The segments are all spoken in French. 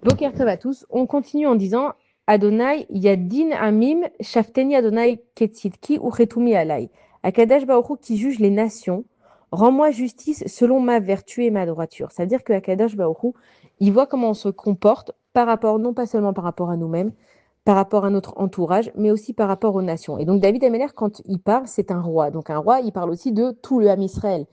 Boker Tov à tous. On continue en disant Adonai Yadin Amim Shafteni Adonai Ketzidki Uchetumi Alai. Akadash Baruch Hu qui juge les nations, rends-moi justice selon ma vertu et ma droiture. C'est-à-dire que Akadash Baruch Hu, il voit comment on se comporte par rapport, non pas seulement par rapport à nous-mêmes, par rapport à notre entourage, mais aussi par rapport aux nations. Et donc David Ameller, quand il parle, c'est un roi. Donc un roi, il parle aussi de tout le Ham Israël.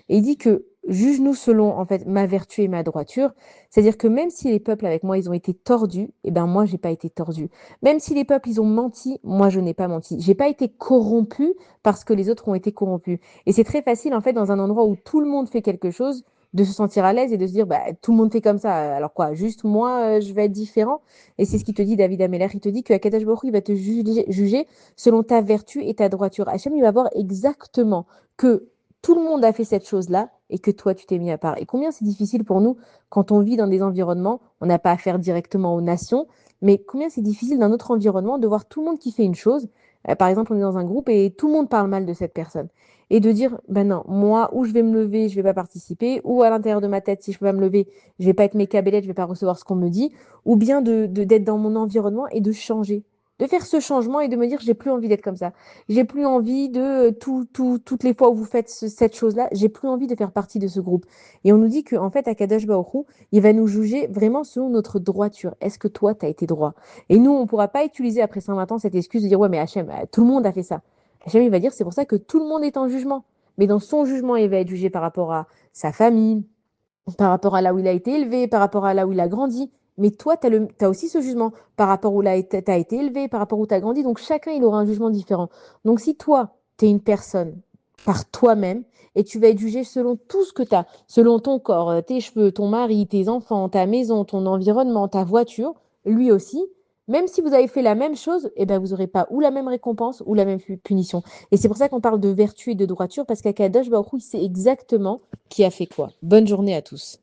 Et il dit que juge-nous selon en fait ma vertu et ma droiture. C'est-à-dire que même si les peuples avec moi, ils ont été tordus, eh ben moi, j'ai pas été tordu. Même si les peuples, ils ont menti, moi, je n'ai pas menti. J'ai pas été corrompu parce que les autres ont été corrompus. Et c'est très facile, en fait, dans un endroit où tout le monde fait quelque chose, de se sentir à l'aise et de se dire, bah, tout le monde fait comme ça. Alors quoi, juste moi, je vais être différent. Et c'est ce qu'il te dit, David Ameller. Il te dit qu'Akadosh Baruch Hu, il va te juger selon ta vertu et ta droiture. Hachem, il va voir exactement que tout le monde a fait cette chose-là et que toi, tu t'es mis à part. Et combien c'est difficile pour nous quand on vit dans des environnements, on n'a pas affaire directement aux nations, mais combien c'est difficile dans notre environnement de voir tout le monde qui fait une chose. Par exemple, on est dans un groupe et tout le monde parle mal de cette personne. Et de dire, ben non, moi, ou je vais me lever, je vais pas participer, ou à l'intérieur de ma tête, si je peux pas me lever, je vais pas être mes cabellettes, je vais pas recevoir ce qu'on me dit, ou bien d'être dans mon environnement et de changer. De faire ce changement et de me dire, j'ai plus envie d'être comme ça. J'ai plus envie de toutes les fois où vous faites cette chose-là, j'ai plus envie de faire partie de ce groupe. Et on nous dit qu'en fait, Akadosh Baruch Hu, il va nous juger vraiment selon notre droiture. Est-ce que toi, tu as été droit? Et nous, on ne pourra pas utiliser après 120 ans cette excuse de dire, ouais, mais Hachem, tout le monde a fait ça. Hachem, il va dire, c'est pour ça que tout le monde est en jugement. Mais dans son jugement, il va être jugé par rapport à sa famille, par rapport à là où il a été élevé, par rapport à là où il a grandi. Mais toi, tu as aussi ce jugement par rapport où tu as été élevé, par rapport où tu as grandi. Donc chacun, il aura un jugement différent. Donc si toi, tu es une personne par toi-même et tu vas être jugé selon tout ce que tu as, selon ton corps, tes cheveux, ton mari, tes enfants, ta maison, ton environnement, ta voiture, lui aussi, même si vous avez fait la même chose, eh ben, vous n'aurez pas ou la même récompense ou la même punition. Et c'est pour ça qu'on parle de vertu et de droiture, parce qu'Akadosh Baruch Hu, il sait exactement qui a fait quoi. Bonne journée à tous.